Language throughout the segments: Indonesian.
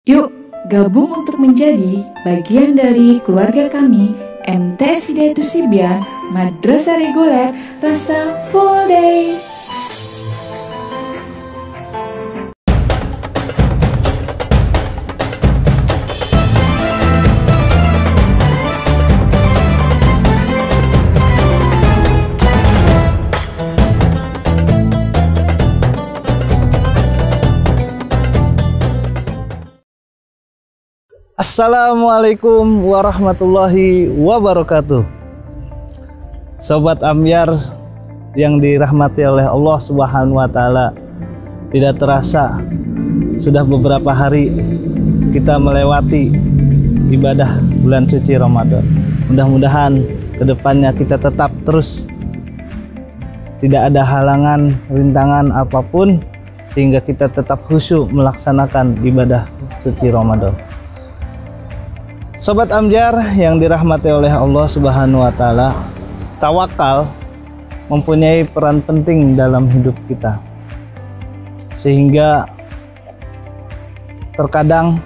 Yuk, gabung untuk menjadi bagian dari keluarga kami, MTS Hidayatul Sibyan, Madrasah Reguler Rasa Full Day. Assalamualaikum warahmatullahi wabarakatuh. Sobat Ambyar yang dirahmati oleh Allah Subhanahu wa Ta'ala, tidak terasa sudah beberapa hari kita melewati ibadah bulan suci Ramadan. Mudah-mudahan kedepannya kita tetap terus tidak ada halangan, rintangan apapun, sehingga kita tetap khusyuk melaksanakan ibadah suci Ramadan. Sobat Ambyar yang dirahmati oleh Allah Subhanahu wa Ta'ala, tawakal mempunyai peran penting dalam hidup kita, sehingga terkadang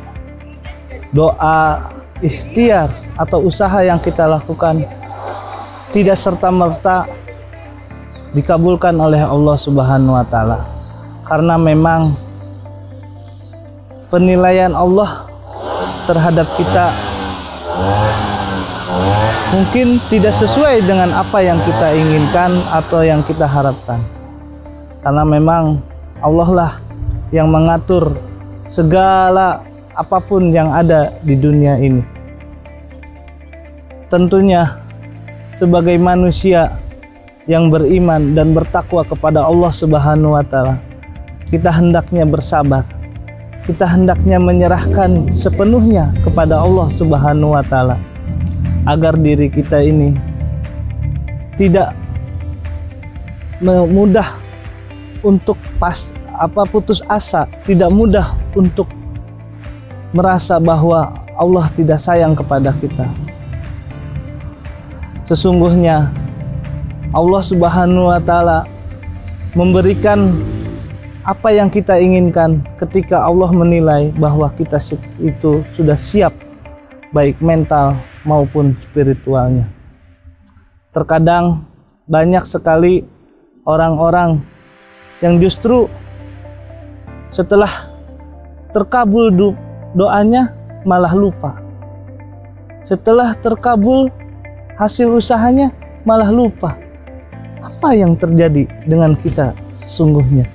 doa ikhtiar atau usaha yang kita lakukan tidak serta-merta dikabulkan oleh Allah Subhanahu wa Ta'ala, karena memang penilaian Allah terhadap kita mungkin tidak sesuai dengan apa yang kita inginkan atau yang kita harapkan, karena memang Allah lah yang mengatur segala apapun yang ada di dunia ini. Tentunya sebagai manusia yang beriman dan bertakwa kepada Allah Subhanahu wa Ta'ala, kita hendaknya bersabar, kita hendaknya menyerahkan sepenuhnya kepada Allah Subhanahu wa Ta'ala, agar diri kita ini tidak mudah untuk putus asa, tidak mudah untuk merasa bahwa Allah tidak sayang kepada kita. Sesungguhnya Allah Subhanahu wa Ta'ala memberikan apa yang kita inginkan ketika Allah menilai bahwa kita itu sudah siap, baik mental maupun spiritualnya. Terkadang banyak sekali orang-orang yang justru setelah terkabul doanya malah lupa. Setelah terkabul hasil usahanya malah lupa. Apa yang terjadi dengan kita sesungguhnya?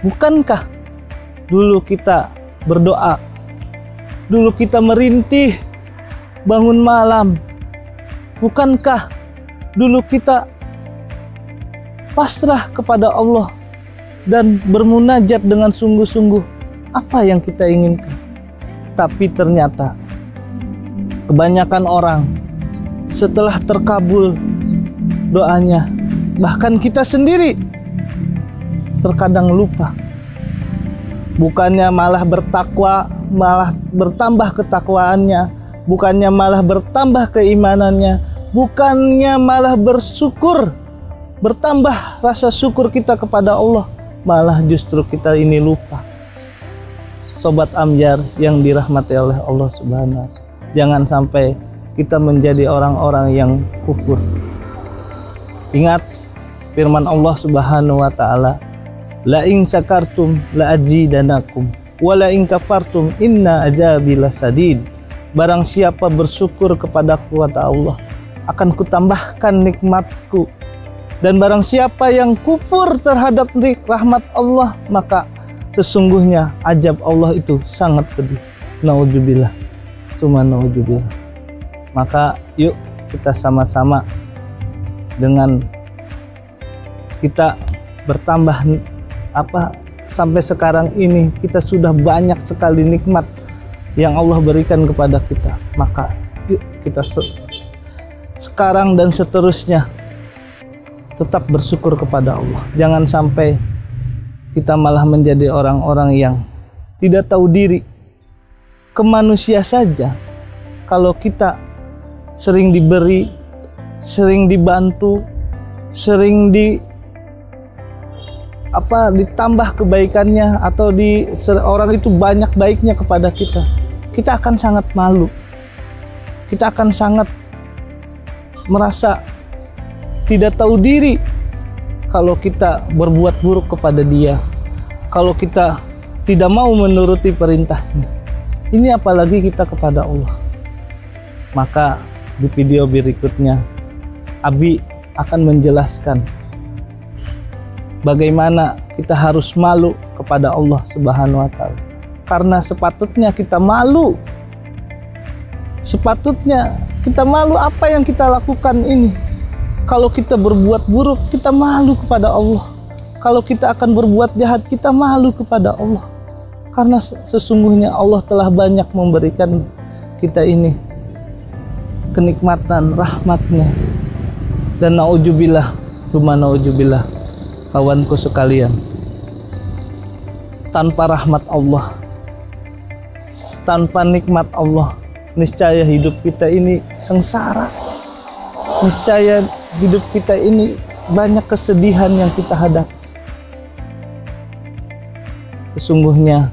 Bukankah dulu kita berdoa, dulu kita merintih bangun malam, bukankah dulu kita pasrah kepada Allah dan bermunajat dengan sungguh-sungguh apa yang kita inginkan? Tapi ternyata kebanyakan orang setelah terkabul doanya, bahkan kita sendiri terkadang lupa. Bukannya malah bertakwa, malah bertambah ketakwaannya, bukannya malah bertambah keimanannya, bukannya malah bersyukur, bertambah rasa syukur kita kepada Allah, malah justru kita ini lupa. Sobat Ambyar yang dirahmati oleh Allah Subhanahu wa Ta'ala, jangan sampai kita menjadi orang-orang yang kufur. Ingat firman Allah Subhanahu wa Ta'ala, la in syakartum la azidanakum wa la in kafartum inna azabi lasadid. Barang siapa bersyukur kepada kata Allah, akan kutambahkan nikmatku, dan barang siapa yang kufur terhadap rahmat Allah, maka sesungguhnya azab Allah itu sangat pedih. Naudzubillah, summa naudzubillah. Maka yuk kita sama-sama dengan kita bertambah sampai sekarang ini kita sudah banyak sekali nikmat yang Allah berikan kepada kita. Maka yuk kita sekarang dan seterusnya tetap bersyukur kepada Allah. Jangan sampai kita malah menjadi orang-orang yang tidak tahu diri. Ke manusia saja, kalau kita sering diberi, sering dibantu, sering ditambah kebaikannya, atau orang itu banyak baiknya kepada kita, kita akan sangat malu. Kita akan sangat merasa tidak tahu diri kalau kita berbuat buruk kepada dia, kalau kita tidak mau menuruti perintahnya. Ini apalagi kita kepada Allah. Maka di video berikutnya Abi akan menjelaskan bagaimana kita harus malu kepada Allah Subhanahu wa Ta'ala. Karena sepatutnya kita malu. Sepatutnya kita malu apa yang kita lakukan ini. Kalau kita berbuat buruk, kita malu kepada Allah. Kalau kita akan berbuat jahat, kita malu kepada Allah. Karena sesungguhnya Allah telah banyak memberikan kita ini kenikmatan, rahmatnya. Dan na'udzubillah, cuma na'udzubillah, kawanku sekalian, tanpa rahmat Allah, tanpa nikmat Allah, niscaya hidup kita ini sengsara. Niscaya hidup kita ini banyak kesedihan yang kita hadapi. Sesungguhnya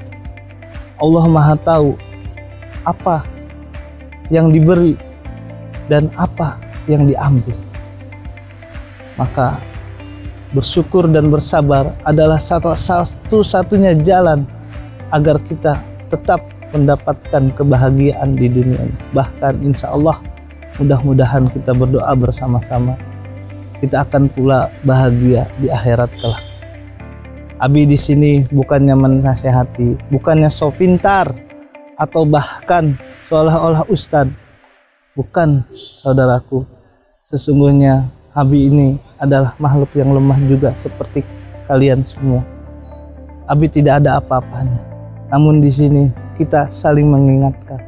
Allah Maha tahu apa yang diberi dan apa yang diambil. Maka bersyukur dan bersabar adalah satu-satunya jalan agar kita tetap mendapatkan kebahagiaan di dunia ini. Bahkan insya Allah, mudah-mudahan kita berdoa bersama-sama, kita akan pula bahagia di akhirat kelak. Abi di sini bukannya menasehati, bukannya so pintar, atau bahkan seolah-olah ustadz. Bukan, saudaraku. Sesungguhnya Abi ini adalah makhluk yang lemah juga seperti kalian semua. Abi tidak ada apa-apanya. Namun di sini kita saling mengingatkan.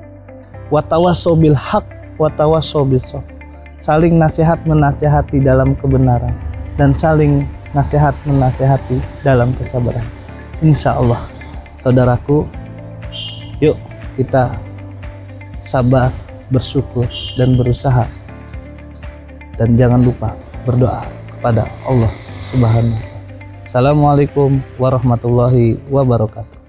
Watawassaw bil haq, watawassaw bis sabr. Saling nasihat menasehati dalam kebenaran dan saling nasihat menasehati dalam kesabaran. Insya Allah, saudaraku, yuk kita sabar, bersyukur, dan berusaha. Dan jangan lupa berdoa kepada Allah Subhanahu wa Ta'ala. Assalamualaikum warahmatullahi wabarakatuh.